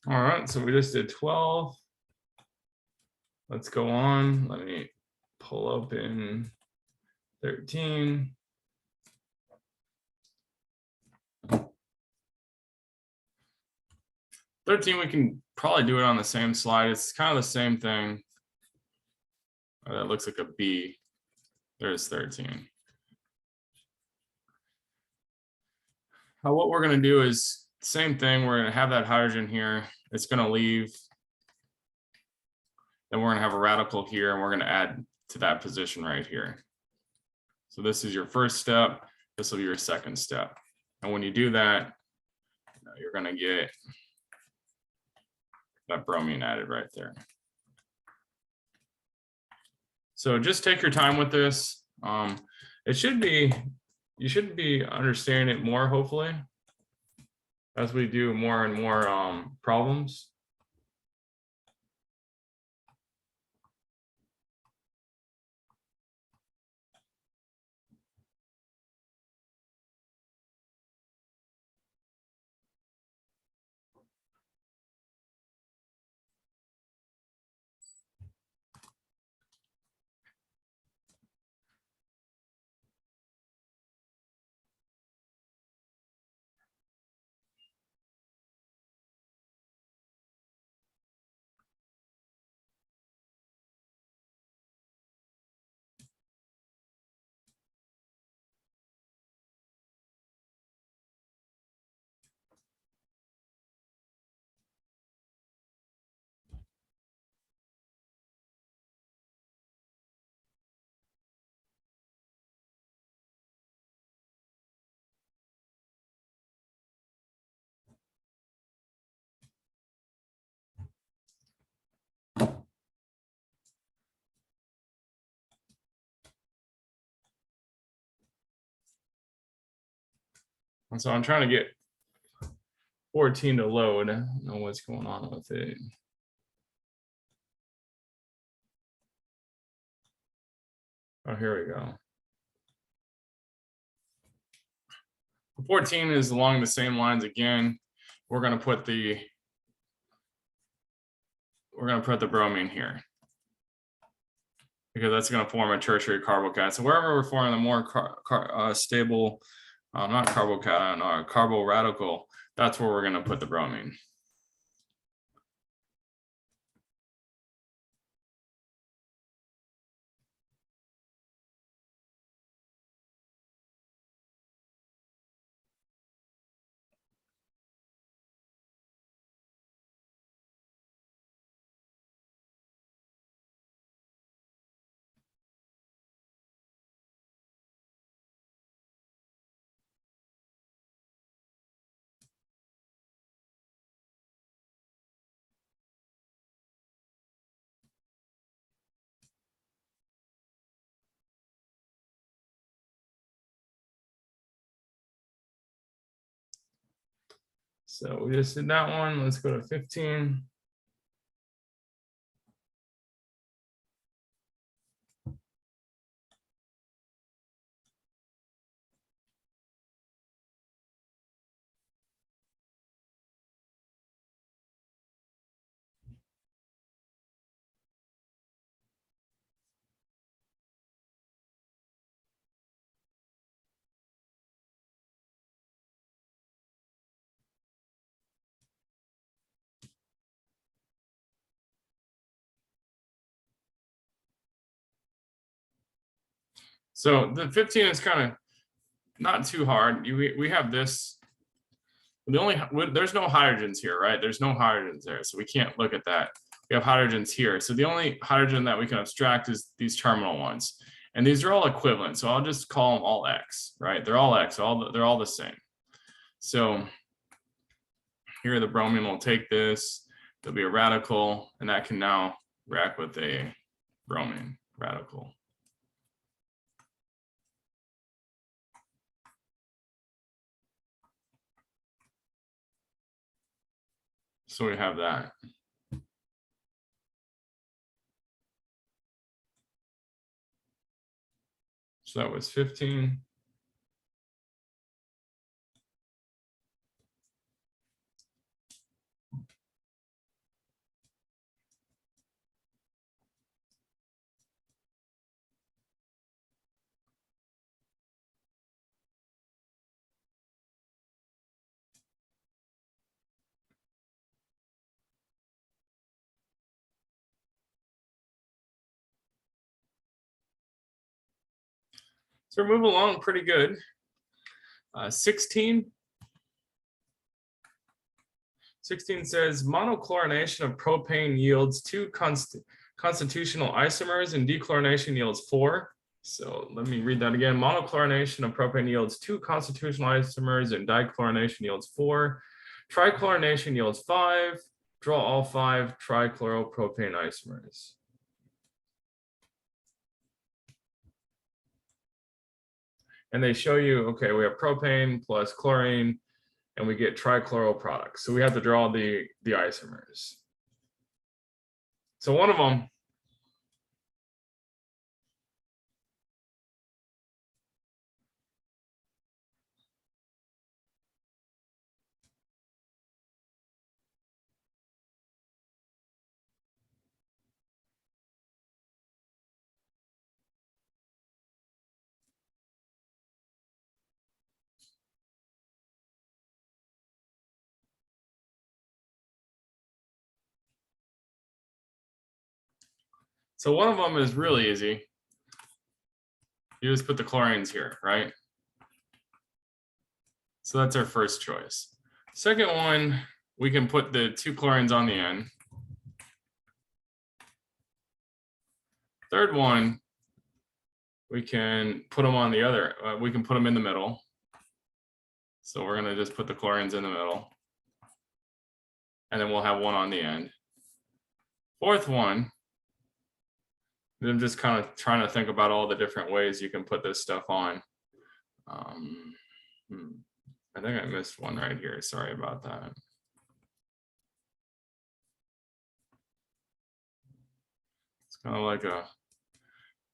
All right, so we just did 12. Let's go on. Let me pull open 13. We can probably do it on the same slide. It's kind of the same thing. Oh, that looks like a B. There's 13. What we're going to do is same thing. We're going to have that hydrogen here. It's going to leave. Then we're going to have a radical here, and we're going to add to that position right here. So this is your first step. This will be your second step. And when you do that, you're going to get that bromine added right there. So just take your time with this. It should be, you should be understanding it more, hopefully, as we do more and more problems. And so I'm trying to get 14 to load. I don't know what's going on with it. Oh, here we go. 14 is along the same lines again. We're going to put the bromine here, because that's going to form a tertiary carbocation. So wherever we're forming a more stable, not carbocation, or carbo radical, that's where we're going to put the bromine. So we just did that one. Let's go to 15. So the 15 is kind of not too hard. We have this. There's no hydrogens here, right? There's no hydrogens there, so we can't look at that. We have hydrogens here. So the only hydrogen that we can abstract is these terminal ones. And these are all equivalent. So I'll just call them all X, right? They're all X, they're all the same. So here the bromine will take this, there'll be a radical, and that can now react with a bromine radical. So we have that. So that was 15. So we're moving along pretty good. 16 says monochlorination of propane yields 2 constitutional isomers and dechlorination yields 4. So let me read that again. Monochlorination of propane yields 2 constitutional isomers and dichlorination yields 4. Trichlorination yields 5. Draw all 5 trichloropropane isomers. And they show you, okay, we have propane plus chlorine, and we get trichloro products. So we have to draw the isomers. So one of them, so one of them is really easy. You just put the chlorines here, right? So that's our first choice. Second one, we can put the 2 chlorines on the end. Third one, we can put them on the other, we can put them in the middle. So we're gonna just put the chlorines in the middle. And then we'll have one on the end. Fourth one, I'm just kind of trying to think about all the different ways you can put this stuff on. I think I missed one right here. Sorry about that. It's kind of like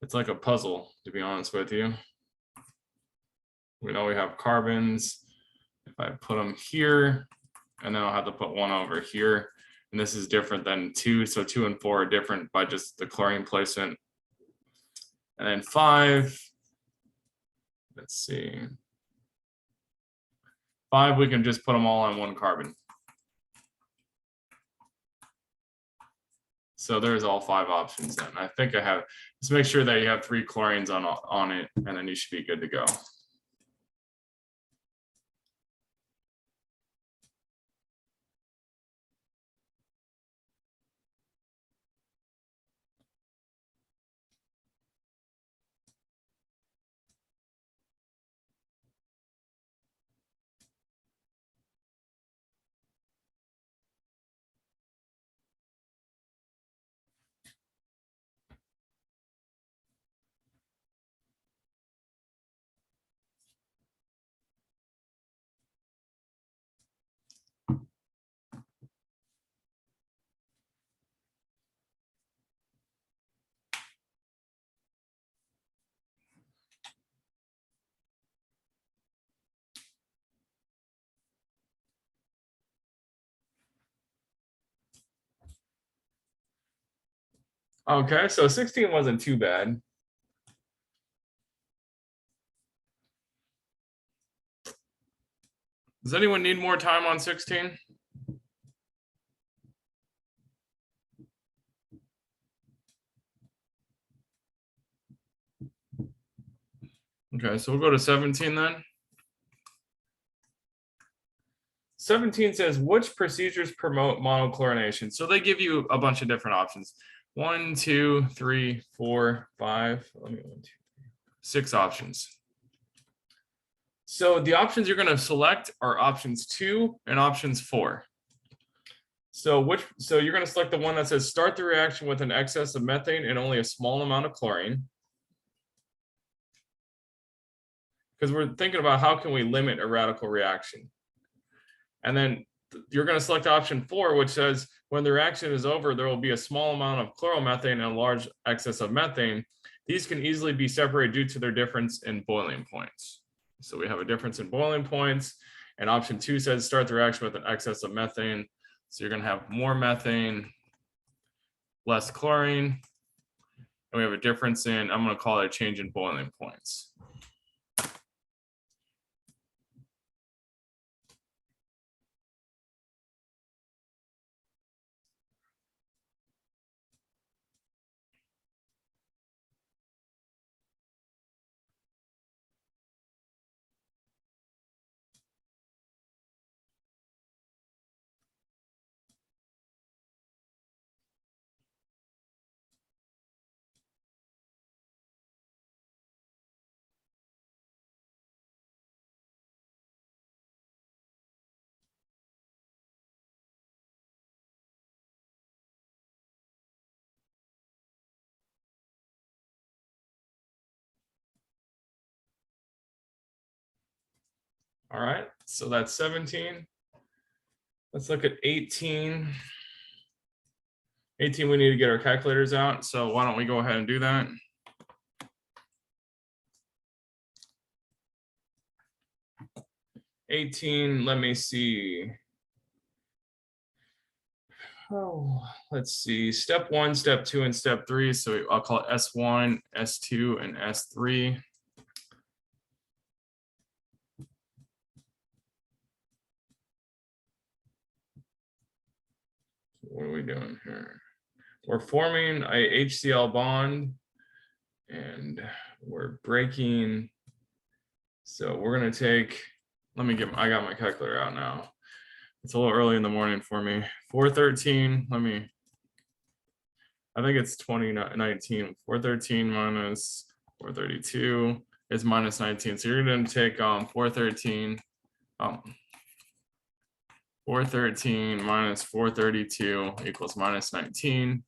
it's like a puzzle, to be honest with you. We know we have carbons. If I put them here, and then I'll have to put one over here. And this is different than 2. So 2 and 4 are different by just the chlorine placement. And then 5, let's see. 5, we can just put them all on one carbon. So there's all 5 options then. I think I have, just make sure that you have 3 chlorines on it, and then you should be good to go. Okay, so 16 wasn't too bad. Does anyone need more time on 16? Okay, so we'll go to 17 then. 17 says, which procedures promote monochlorination? So they give you a bunch of different options. 1, 2, 3, 4, 5. Let me 1, 2, 3, 6 options. So the options you're going to select are options 2 and options 4. So you're going to select the one that says start the reaction with an excess of methane and only a small amount of chlorine. Because we're thinking about how can we limit a radical reaction. And then you're going to select option 4, which says when the reaction is over, there will be a small amount of chloromethane and a large excess of methane. These can easily be separated due to their difference in boiling points. So we have a difference in boiling points. And option 2 says start the reaction with an excess of methane. So you're going to have more methane, less chlorine. And we have a difference in, I'm going to call it a change in boiling points. All right, so that's 17. Let's look at 18. 18, we need to get our calculators out. So why don't we go ahead and do that? Let me see. Oh, let's see. Step 1, step 2, and step 3. So I'll call it S1, S2, and S3. What are we doing here? We're forming a HCl bond and we're breaking. So we're going to take, I got my calculator out now. It's a little early in the morning for me. 413, I think it's 2019. 413 minus 432 is minus 19. So you're going to take 413 minus 432 equals minus 19.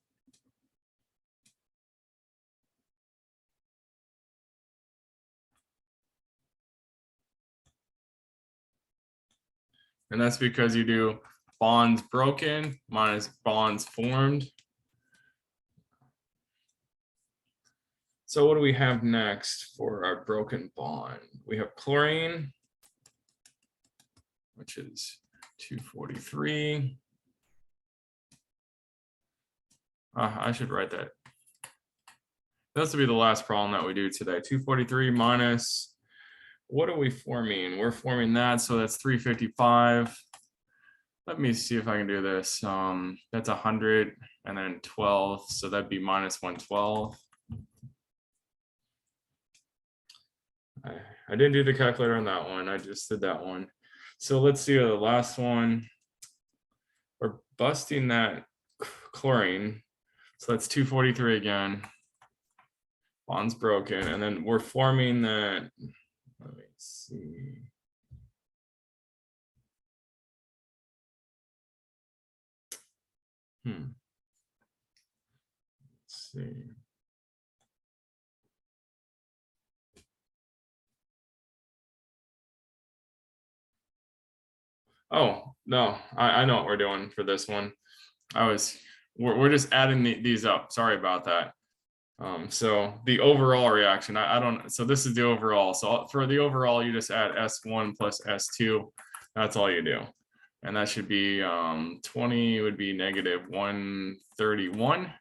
And that's because you do bonds broken minus bonds formed. So what do we have next for our broken bond? We have chlorine, which is 243. I should write that. This will be the last problem that we do today. 243 minus, what are we forming? We're forming that, so that's 355. Let me see if I can do this. That's 100 and then 12, so that'd be minus 112. I didn't do the calculator on that one. I just did that one. So let's see the last one. We're busting that chlorine. So that's 243 again. Bond's broken. And then we're forming that. Let me see. Let's see. Oh, no, I know what we're doing for this one. We're just adding these up. Sorry about that. So the overall reaction, I don't, so this is the overall. So for the overall, you just add S1 plus S2. That's all you do. And that should be 20 would be negative 131.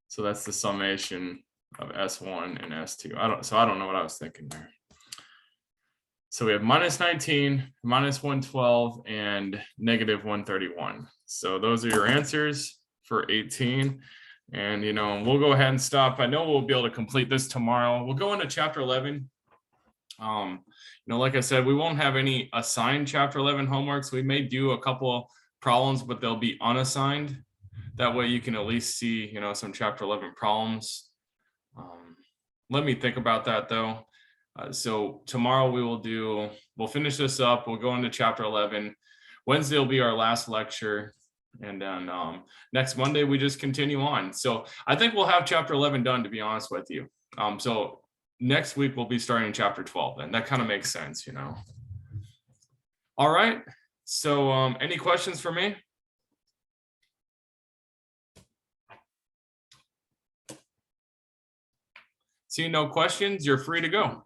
So that's the summation of S1 and S2. I don't know what I was thinking there. So we have minus 19, minus 112, and negative 131. So those are your answers for 18. And, we'll go ahead and stop. I know we'll be able to complete this tomorrow. We'll go into chapter 11. Like I said, we won't have any assigned chapter 11 homeworks. We may do a couple problems, but they'll be unassigned. That way you can at least see, some chapter 11 problems. Let me think about that though. So tomorrow we'll finish this up. We'll go into chapter 11. Wednesday will be our last lecture. And then next Monday, we just continue on. So I think we'll have chapter 11 done, to be honest with you. So next week, we'll be starting chapter 12, and that kind of makes sense, All right. So any questions for me? See, no questions, you're free to go.